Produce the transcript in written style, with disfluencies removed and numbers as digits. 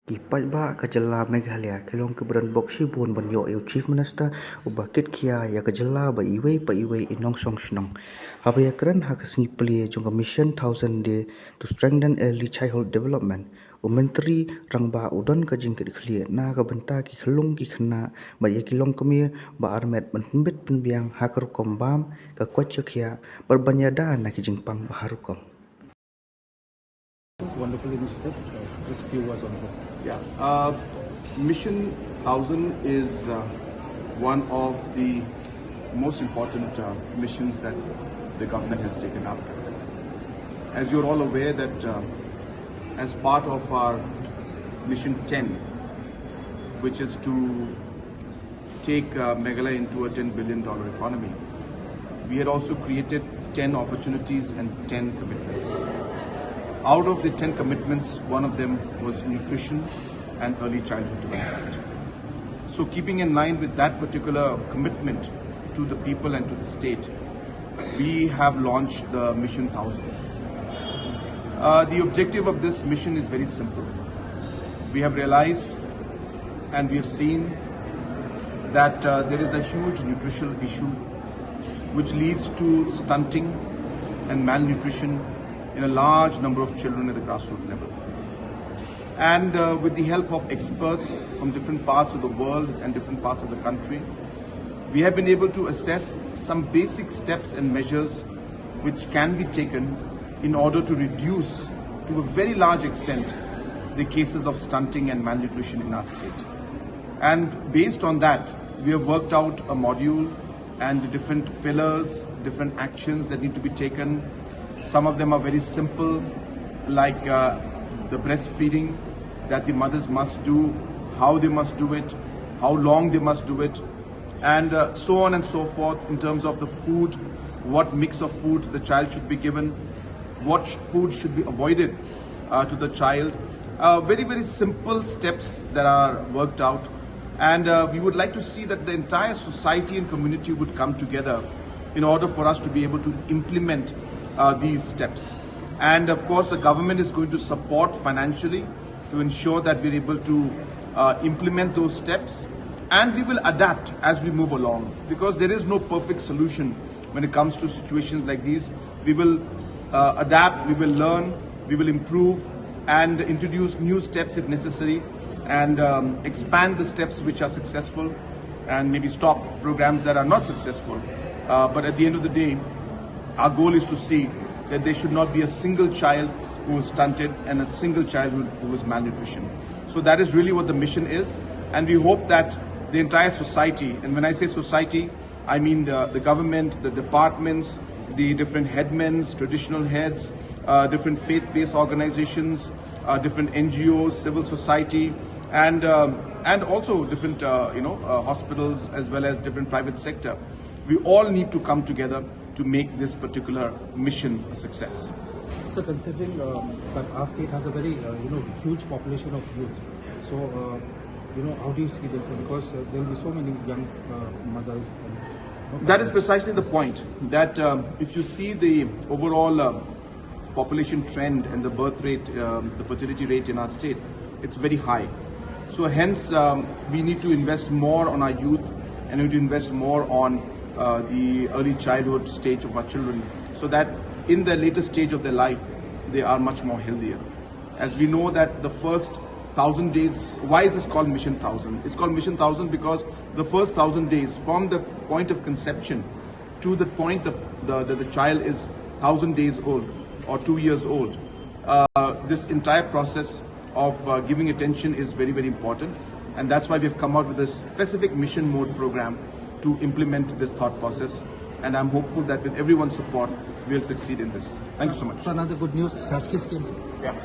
Ipatba Kajala Meghalaya Kelong Kebran Boksi Bon Banyo Il Chief Minister Ubakit Kia Ya Kajala Ba Iwe Pa Iwe Inong Song Shnong Habaya Kran Hakasni Plie Jonga Mission 1000 Day to strengthen early childhood development Menteri Rangba Udon Kajing Kekli Na Kabenta Ki Khlung Ki Khna Ba Ye Kilong Kami Ba Armet Penbit Penbiang Hakar Kombam Ka Kwachakya Berbanyada Na Kijing Pang Baharukom. Wonderful initiative. Just a few words on this. Yeah. Mission 1000 is one of the most important missions that the government has taken up. As you're all aware that as part of our Mission 10, which is to take Meghalaya into a $10 billion economy, we had also created 10 opportunities and 10 commitments. Out of the 10 commitments, one of them was nutrition and early childhood development. So keeping in line with that particular commitment to the people and to the state, we have launched the Mission 1000. The objective of this mission is very simple. We have realized and we have seen that there is a huge nutritional issue which leads to stunting and malnutrition in a large number of children at the grassroots level. And with the help of experts from different parts of the world and different parts of the country, we have been able to assess some basic steps and measures which can be taken in order to reduce to a very large extent the cases of stunting and malnutrition in our state. And based on that, we have worked out a module and the different pillars, different actions that need to be taken. Some of them are very simple, like the breastfeeding that the mothers must do, how they must do it, how long they must do it, and so on and so forth in terms of the food, what mix of food the child should be given, what food should be avoided to the child. Very, very simple steps that are worked out. And we would like to see that the entire society and community would come together in order for us to be able to implement these steps. And of course, the government is going to support financially to ensure that we're able to implement those steps, and we will adapt as we move along, because there is no perfect solution when it comes to situations like these. We will adapt, we will learn, we will improve and introduce new steps if necessary, and expand the steps which are successful and maybe stop programs that are not successful. But at the end of the day, our goal is to see that there should not be a single child who is stunted and a single child who is malnutrition. So that is really what the mission is, and we hope that the entire society, and when I say society, I mean the government, the departments, the different headmen, traditional heads, different faith-based organizations, different NGOs, civil society, and also different hospitals as well as different private sector. We all need to come together to make this particular mission a success. So considering that our state has a very huge population of youth, so how do you see this? Because there will be so many young mothers. That is precisely the point, that if you see the overall population trend and the birth rate, the fertility rate in our state, it's very high. So hence we need to invest more on our youth, and we need to invest more on the early childhood stage of our children, so that in the later stage of their life, they are much more healthier. As we know that the first 1,000 days, why is this called Mission 1000? It's called Mission 1000 because the first 1,000 days, from the point of conception to the point the child is 1,000 days old or 2 years old, this entire process of giving attention is very, very important. And that's why we've come out with a specific mission mode program to implement this thought process. And I'm hopeful that with everyone's support, we'll succeed in this. Thank you so much. So another good news, SASKI schemes. Yeah.